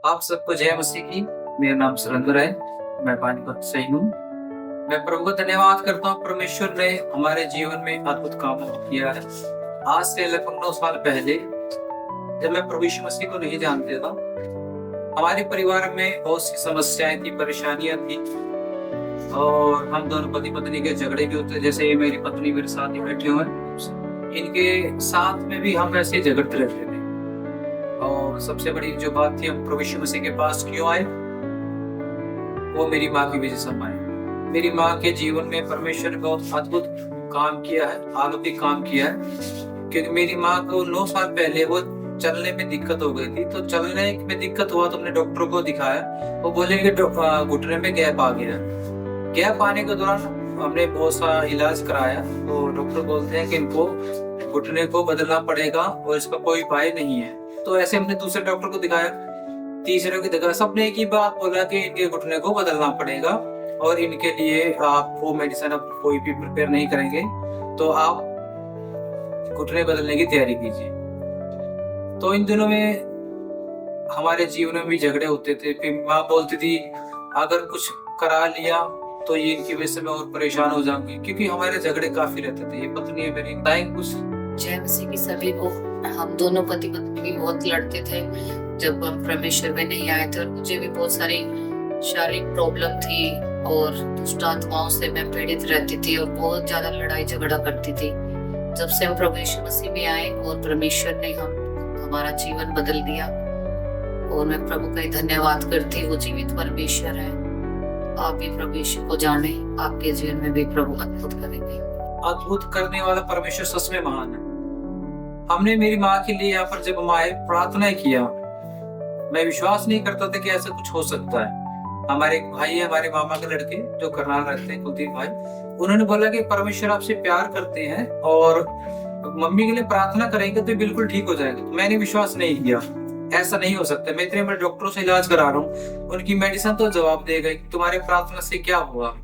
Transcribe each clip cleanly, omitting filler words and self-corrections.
आप सबको जय मसीह की। मेरा नाम सुरेंद्र है। मैं पानीपत से ही हूँ। मैं प्रभु को धन्यवाद करता हूँ, परमेश्वर ने हमारे जीवन में अद्भुत काम किया है। आज से लगभग 9 साल पहले जब मैं प्रभु यीशु मसीह को नहीं जानते था, हमारे परिवार में बहुत सी समस्याएं थी, परेशानियां थी और हम दोनों पति पत्नी के झगड़े भी होते। जैसे मेरी पत्नी मेरे साथ ही बैठे हुए हैं, इनके साथ में भी हम ऐसे झगड़ते रहते थे। और सबसे बड़ी जो बात थी, हम प्रभु यीशु मसीह के पास क्यों आए, वो मेरी माँ की वजह से हम आए। मेरी माँ के जीवन में परमेश्वर ने बहुत अद्भुत काम किया है, अलौकिक काम किया है। क्योंकि मेरी माँ को 9 साल पहले वो चलने में दिक्कत हो गई थी, तो चलने में दिक्कत हुआ तो हमने डॉक्टर को दिखाया। वो बोले कि घुटने में गैप आ गया। गैप आने के दौरान हमने बहुत सा इलाज कराया, तो डॉक्टर बोलते हैं कि इनको घुटने को बदलना पड़ेगा और इसका कोई उपाय नहीं है। तो ऐसे हमने दूसरे डॉक्टर को दिखाया, तीसरे को दिखाया, सबने एक ही बात बोला कि इनके घुटने को बदलना पड़ेगा और इनके लिए आप वो मेडिसिन अब कोई भी प्रिपेयर नहीं करेंगे, तो आप घुटने बदलने की तैयारी कीजिए। तो इन दिनों में हमारे जीवन में भी झगड़े होते थे। फिर माँ बोलती थी अगर कुछ करा लिया तो ये इनकी वजह से मैं और परेशान हो जाऊंगी, क्योंकि हमारे झगड़े काफी रहते थे। ये पत्नी है मेरी, बताएं कुछ। जय मसीह की सभी को। हम दोनों पति पत्नी भी बहुत लड़ते थे जब हम परमेश्वर में नहीं आए थे, और मुझे भी बहुत सारी शारीरिक प्रॉब्लम थी और दुष्ट आत्माओं से मैं पीड़ित रहती थी और बहुत ज्यादा लड़ाई झगड़ा करती थी। जब से हम प्रभु यीशु मसीह में आए और परमेश्वर ने हमारा जीवन बदल दिया, और मैं प्रभु का ही धन्यवाद करती हूँ। वो जीवित परमेश्वर है। आप भी प्रभु यीशु को जाने, आपके जीवन में भी प्रभु अद्भुत करेंगे। अद्भुत करने वाला परमेश्वर सच में महान है। हमने मेरी माँ के लिए यहाँ पर जब हम आए प्रार्थना किया, मैं विश्वास नहीं करता था कि ऐसा कुछ हो सकता है। हमारे एक भाई है, हमारे मामा के लड़के जो करनाल रहते हैं, कुलदीप भाई, उन्होंने बोला कि परमेश्वर आपसे प्यार करते हैं और मम्मी के लिए प्रार्थना करेंगे तो बिल्कुल ठीक हो जाएगा। मैंने विश्वास नहीं किया, ऐसा नहीं हो सकता। मैं इतने बड़े डॉक्टरों से इलाज करा रहा हूँ, उनकी मेडिसिन तो जवाब दे गई, तुम्हारे प्रार्थना से क्या हुआ।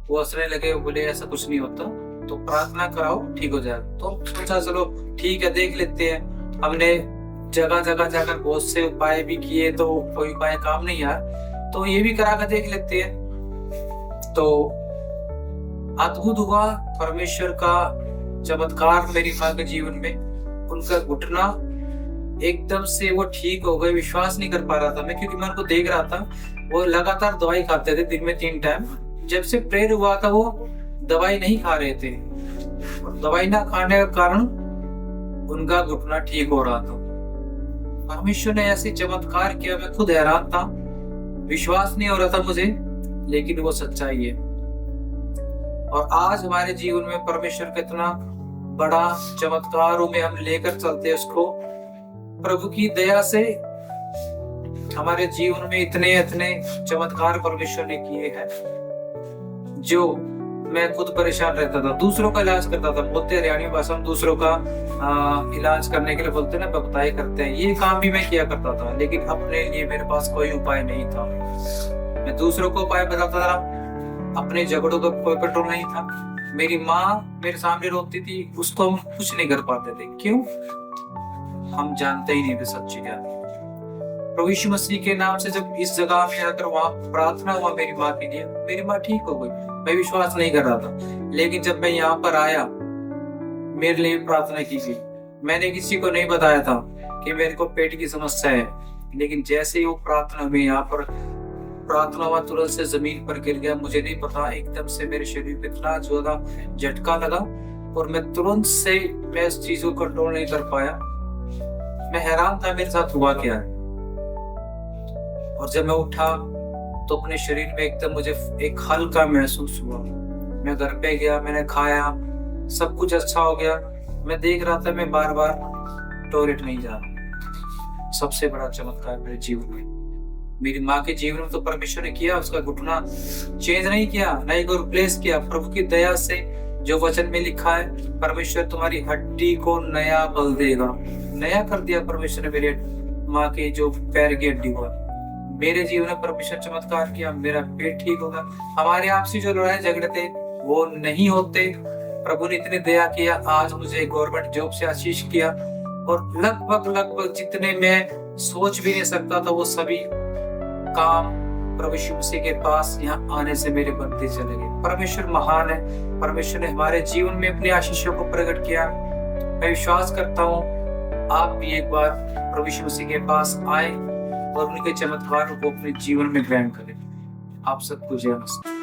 वो हंसने लगे, बोले ऐसा कुछ नहीं होता, तो प्रार्थना कराओ ठीक हो जाएगा। तो सोचा चलो ठीक है, देख लेते हैं। हमने जगह जगह जाकर बहुत से उपाय भी किए, तो कोई उपाय काम नहीं आया, तो ये भी करा कर देख लेते हैं। तो अद्भुत हुआ परमेश्वर का चमत्कार मेरी माँ के जीवन में। उनका घुटना एकदम से वो ठीक हो गए। विश्वास नहीं कर पा रहा था मैं, क्योंकि मैं उनको देख रहा था, वो लगातार दवाई खाते थे, दिन में 3 टाइम। जब से प्रेयर हुआ था वो दवाई नहीं खा रहे थे, और दवाई ना खाने का कारण उनका घुटना ठीक हो रहा था। परमेश्वर ने ऐसे चमत्कार किया, मैं खुद हैरान था, विश्वास नहीं हो रहा था मुझे, लेकिन वो सच्चाई है। और आज हमारे जीवन में परमेश्वर का इतना बड़ा चमत्कारों में हम लेकर चलते हैं उसको। प्रभु की दया से हमारे जीवन में इतने चमत्कार परमेश्वर ने किए हैं, जो मैं खुद परेशान रहता था, दूसरों का इलाज करता था। बोलते हरियाणवी भाषा में दूसरों का इलाज करने के लिए बोलते ना, बताए करते हैं, ये काम भी मैं किया करता था। लेकिन अपने लिए मेरे पास कोई उपाय नहीं था। मैं दूसरों को उपाय बताता था, अपने झगड़ों का कोई कंट्रोल नहीं था। मेरी माँ मेरे सामने रोती थी, उसको हम कुछ नहीं कर पाते थे। क्यों? हम जानते ही नहीं थे सच्ची क्या। प्रभु यीशु मसीह के नाम से जब इस जगह में आकर वहां प्रार्थना हुआ मेरी माँ के लिए, मेरी माँ ठीक हो गई। मैं विश्वास नहीं कर रहा था, लेकिन जब मैं यहाँ पर आया, मेरे लिए प्रार्थना की गई। मैंने किसी को नहीं बताया था कि मेरे को पेट की समस्या है, लेकिन जैसे ही वो प्रार्थना हुई, यहाँ पर प्रार्थना हुआ, तुरंत से जमीन पर गिर गया। मुझे नहीं पता, एकदम से मेरे शरीर पे इतना ज्यादा झटका लगा और मैं तुरंत से मैं इस चीज को कंट्रोल नहीं कर पाया। मैं हैरान था मेरे साथ हुआ क्या है। और जब मैं उठा तो अपने शरीर में एकदम मुझे एक हल्का महसूस हुआ। मैं घर पे गया, मैंने खाया, सब कुछ अच्छा हो गया। मैं देख रहा था मैं बार बार टॉयलेट नहीं जा रहा। सबसे बड़ा चमत्कार मेरे जीवन में, मेरी माँ के जीवन में तो परमेश्वर ने किया। उसका घुटना चेंज नहीं किया, नहीं को रिप्लेस किया। प्रभु की दया से जो वचन में लिखा है, परमेश्वर तुम्हारी हड्डी को नया बल देगा, नया कर दिया परमेश्वर ने मेरे माँ के जो पैर की हड्डी को। मेरे जीवन में परमेश्वर चमत्कार किया, मेरा पेट ठीक होगा। हमारे आपसी जो लड़ाई झगड़े थे वो नहीं होते। प्रभु ने इतनी दया किया, आज मुझे गवर्नमेंट जॉब से आशीष किया, और लगभग जितने मैं सोच भी नहीं सकता था, वो सभी काम प्रभु यीशु मसीह के पास यहाँ आने से मेरे बनते चले गए। परमेश्वर महान है, परमेश्वर ने हमारे जीवन में अपनी आशीषों को प्रकट किया। मैं विश्वास करता हूँ आप भी एक बार प्रभु यीशु मसीह के पास आए और उनके चमत्कार को अपने जीवन में ग्रहण करें। आप सबको जय मसीह।